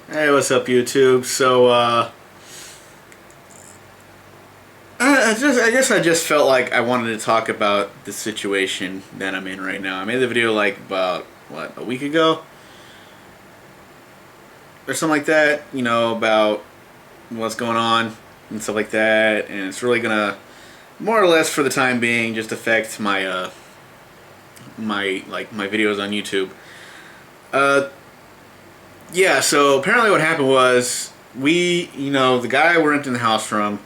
Hey, what's up, YouTube? So, I guess I just felt like I wanted to talk about the situation that I'm in right now. I made the video like about, what, a week ago? Or something like that, about what's going on and stuff like that. And it's really gonna, more or less for the time being, just affect my videos on YouTube. Uh, yeah, so apparently what happened was, the guy we're renting the house from,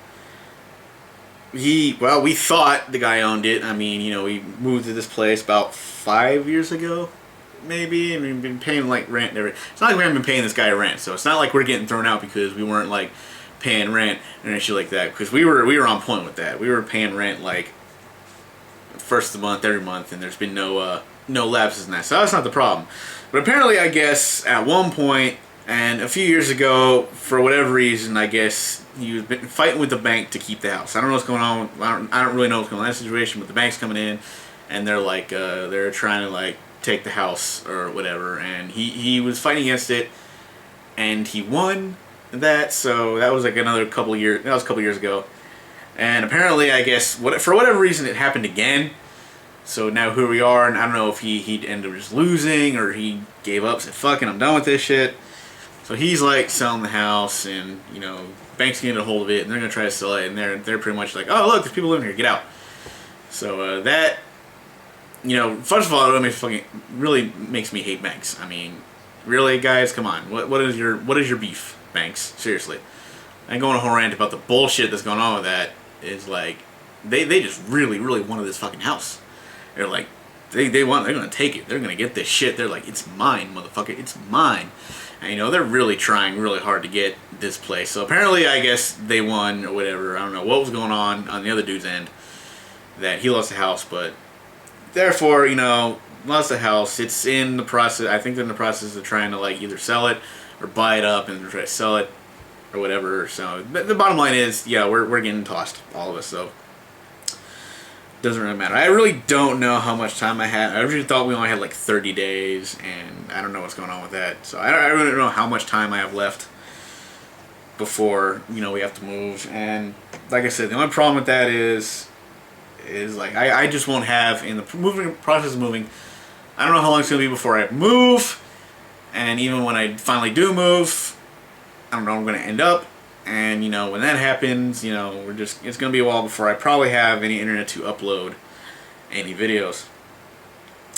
we thought the guy owned it. I mean, we moved to this place about 5 years ago, maybe, and we've been paying like rent and everything. It's not like we haven't been paying this guy rent, so it's not like we're getting thrown out because we weren't like paying rent and shit like that. Because we were on point with that. We were paying rent like first of the month every month, and there's been no lapses in that. So that's not the problem. But apparently, I guess at one point and a few years ago, for whatever reason, I guess you've been fighting with the bank to keep the house. I don't know what's going on. I don't really know what's going on in that situation, but the bank's coming in, and they're like, they're trying to like take the house or whatever. And he was fighting against it, and he won that. So that was like another couple of years. That was a couple of years ago. And apparently, I guess for whatever reason, it happened again. So now here we are, and I don't know if he ended up just losing or he gave up, said fucking I'm done with this shit. So he's like selling the house, and bank's getting a hold of it, and they're gonna try to sell it, and they're pretty much like, oh look, there's people living here, get out. So that first of all, it really makes me hate banks. I mean, really guys, come on, what is your beef, banks? Seriously, I ain't going a whole rant about the bullshit that's going on with that. Is like they just really wanted this fucking house. They're like they're gonna take it. They're gonna get this shit. They're like, it's mine, motherfucker, it's mine. And they're really trying really hard to get this place. So apparently, I guess they won or whatever. I don't know what was going on the other dude's end, that he lost the house. But therefore, lost the house. It's in the process. I think they're in the process of trying to like either sell it or buy it up and try to sell it or whatever. So the bottom line is, yeah, we're getting tossed, all of us. So doesn't really matter. I really don't know how much time I had. I originally thought we only had like 30 days, and I don't know what's going on with that. So I really don't know how much time I have left before we have to move. And like I said, the only problem with that is like I just won't have, in the moving process of moving, I don't know how long it's gonna be before I move. And even when I finally do move, I don't know where I'm gonna end up. And when that happens, it's gonna be a while before I probably have any internet to upload any videos.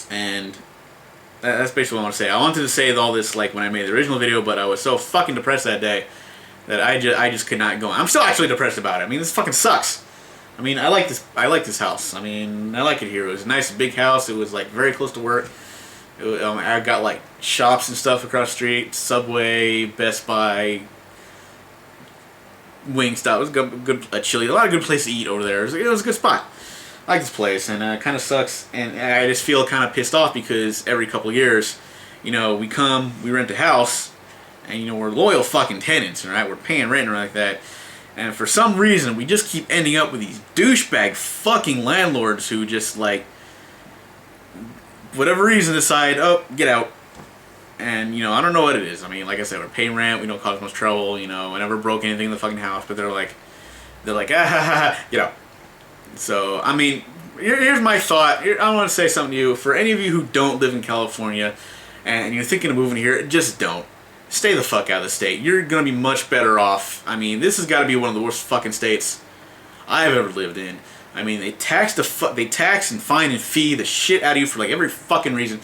And that's basically what I want to say. I wanted to say all this like when I made the original video, but I was so fucking depressed that day that I just could not go on. I'm still actually depressed about it. I mean, this fucking sucks. I mean, I like this house. I mean, I like it here. It was a nice big house. It was like very close to work. I got like shops and stuff across the street, Subway, Best Buy, Wingstop. It was a chili, a lot of good place to eat over there. It was a good spot. I like this place, and it kind of sucks, and I just feel kind of pissed off because every couple of years, we rent a house, and we're loyal fucking tenants, right? We're paying rent and like that, and for some reason we just keep ending up with these douchebag fucking landlords who just like, whatever reason, decide, oh, get out. And, I don't know what it is. I mean, like I said, we're paying rent, we don't cause much trouble, I never broke anything in the fucking house, but they're like, get out. So, I mean, here's my thought. I want to say something to you. For any of you who don't live in California, and you're thinking of moving here, just don't. Stay the fuck out of the state. You're going to be much better off. I mean, this has got to be one of the worst fucking states I've ever lived in. I mean, they tax and fine and fee the shit out of you for like every fucking reason.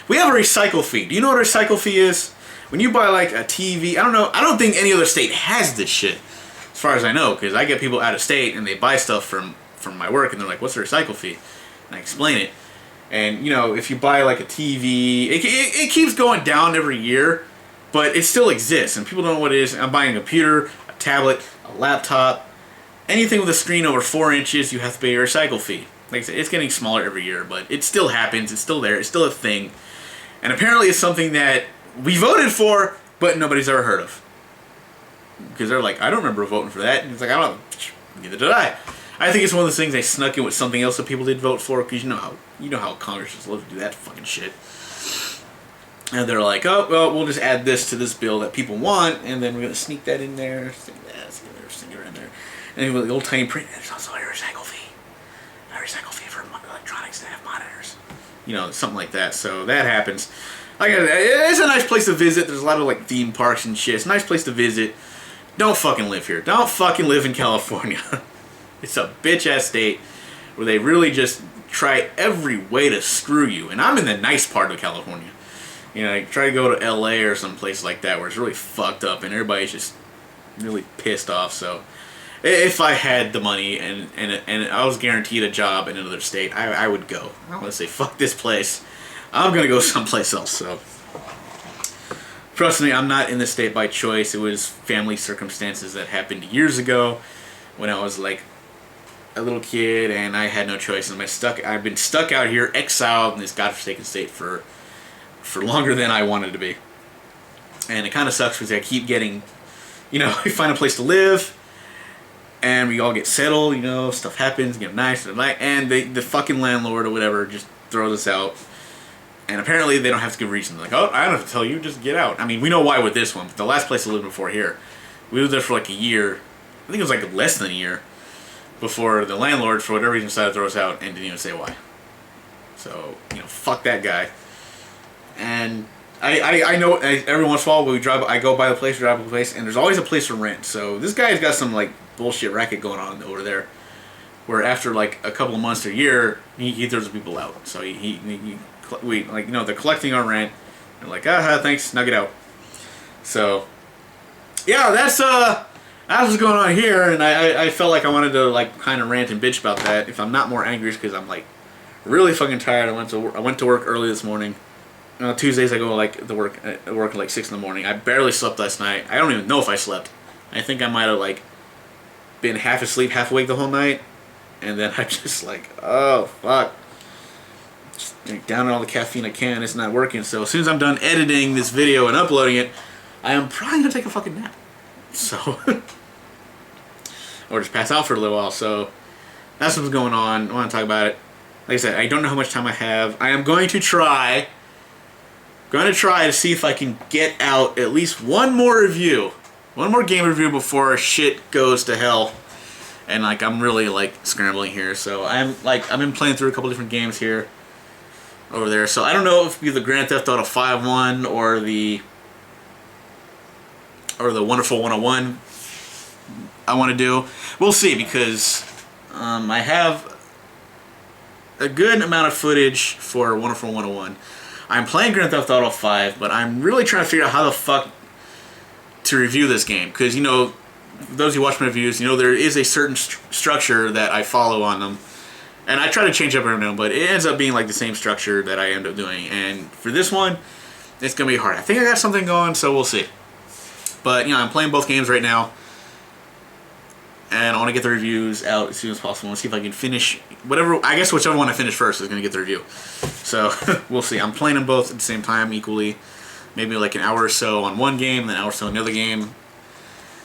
We have a recycle fee. Do you know what a recycle fee is? When you buy like a TV, I don't know. I don't think any other state has this shit, as far as I know, because I get people out of state and they buy stuff from my work, and they're like, "What's the recycle fee?" And I explain it. And if you buy like a TV, it keeps going down every year, but it still exists, and people don't know what it is. I'm buying a computer, a tablet, a laptop, anything with a screen over 4 inches, you have to pay a recycle fee. Like I said, it's getting smaller every year, but it still happens. It's still there. It's still a thing. And apparently it's something that we voted for, but nobody's ever heard of. Because they're like, I don't remember voting for that. And it's like, I don't, neither did I. I think it's one of those things they snuck in with something else that people did vote for, because you know how Congress is supposed to do that fucking shit. And they're like, oh, well, we'll just add this to this bill that people want, and then we're going to sneak that in there, sneak it in there. And with the old tiny print, there's also a recycle fee. A recycle fee for electronics that have monitors. You know, something like that. So that happens. It's a nice place to visit. There's a lot of, like, theme parks and shit. It's a nice place to visit. Don't fucking live here. Don't fucking live in California. It's a bitch-ass state where they really just try every way to screw you. And I'm in the nice part of California. You know, like, try to go to LA or some place like that where it's really fucked up and everybody's just really pissed off. So, if I had the money and I was guaranteed a job in another state, I would go. I want to say, fuck this place. I'm going to go someplace else. So, trust me, I'm not in this state by choice. It was family circumstances that happened years ago when I was like a little kid and I had no choice. And I've been stuck out here, exiled in this godforsaken state for longer than I wanted to be. And it kind of sucks because I keep getting, you know, we find a place to live and we all get settled, you know, stuff happens, get nice, and the fucking landlord or whatever just throws us out. And apparently they don't have to give reasons. Like, oh, I don't have to tell you, just get out. I mean, we know why with this one, but the last place I lived before here, we lived there for like a year. I think it was like less than a year before the landlord, for whatever reason, decided to throw us out and didn't even say why. So, you know, fuck that guy. And I know every once in a while I go by the place, we drive by the place, and there's always a place for rent. So this guy's got some like bullshit racket going on over there, where after like a couple of months to a year, he throws people out. So we like, you know, they're collecting our rent. They're like, thanks, snug it out. So yeah, that's what's going on here, and I felt like I wanted to like kind of rant and bitch about that. If I'm not more angry, it's because I'm like really fucking tired. I went to work early this morning. Tuesdays I go like to work at like 6 in the morning. I barely slept last night. I don't even know if I slept. I think I might have like been half asleep, half awake the whole night, and then I just like, oh fuck, just down all the caffeine I can. It's not working. So as soon as I'm done editing this video and uploading it, I am probably gonna take a fucking nap. So or just pass out for a little while. So that's what's going on. I want to talk about it. Like I said, I don't know how much time I have. I am going to try to see if I can get out at least one more game review before shit goes to hell. And like I'm really like scrambling here, so I've been playing through a couple different games here, over there. So I don't know if the Grand Theft Auto 5 one or the Wonderful 101 I want to do. We'll see, because I have a good amount of footage for Wonderful 101. I'm playing Grand Theft Auto 5, but I'm really trying to figure out how the fuck to review this game. Because, you know, those who watch my reviews, you know, there is a certain structure that I follow on them. And I try to change up every now and then, but it ends up being like the same structure that I end up doing. And for this one, it's going to be hard. I think I got something going, so we'll see. But, you know, I'm playing both games right now. And I want to get the reviews out as soon as possible and see if I can finish whatever. I guess whichever one I finish first is going to get the review. So we'll see. I'm playing them both at the same time equally. Maybe like an hour or so on one game, then an hour or so on another game.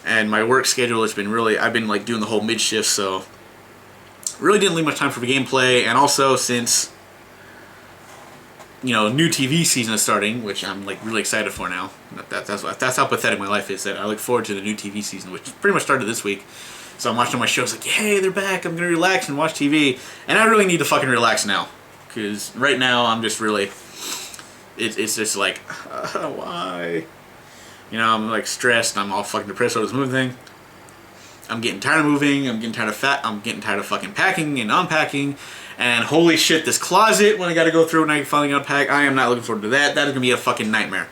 And my work schedule has been really, I've been like doing the whole mid shift, so really didn't leave much time for gameplay. And also since, you know, new TV season is starting, which I'm like really excited for now. That's how pathetic my life is, that I look forward to the new TV season, which pretty much started this week. So I'm watching my shows like, hey, they're back, I'm going to relax and watch TV. And I really need to fucking relax now. Because right now I'm just really, it's just like, why? You know, I'm like stressed, I'm all fucking depressed over this moving thing. I'm getting tired of moving, I'm getting tired of fucking packing and unpacking. And holy shit, this closet, when I gotta go through and I finally unpack, I am not looking forward to that. That is gonna be a fucking nightmare.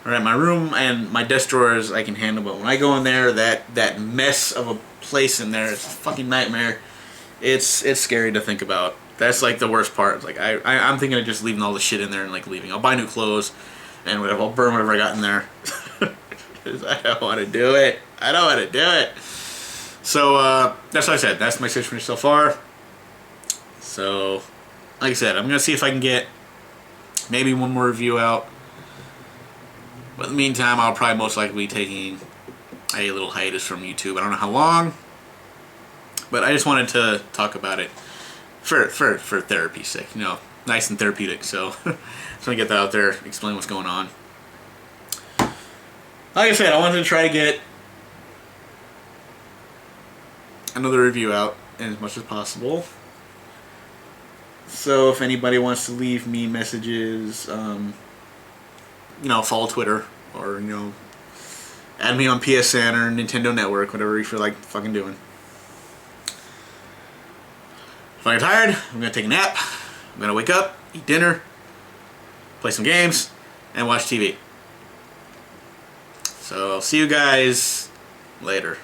Alright, my room and my desk drawers I can handle, but when I go in there, that mess of a place in there, it's a fucking nightmare. It's scary to think about. That's like the worst part. Like I'm thinking of just leaving all the shit in there and like leaving. I'll buy new clothes and whatever. I'll burn whatever I got in there. I don't want to do it. I don't want to do it. So that's what I said. That's my situation so far. So, like I said, I'm gonna see if I can get maybe one more review out. But in the meantime, I'll probably most likely be taking a little hiatus from YouTube. I don't know how long, but I just wanted to talk about it for therapy's sake. You know, nice and therapeutic. So just want to get that out there, explain what's going on. Like I said, I wanted to try to get another review out as much as possible. So if anybody wants to leave me messages, follow Twitter, or add me on PSN or Nintendo Network, whatever you feel like fucking doing. If I get tired, I'm gonna take a nap. I'm gonna wake up, eat dinner, play some games, and watch TV. So I'll see you guys later.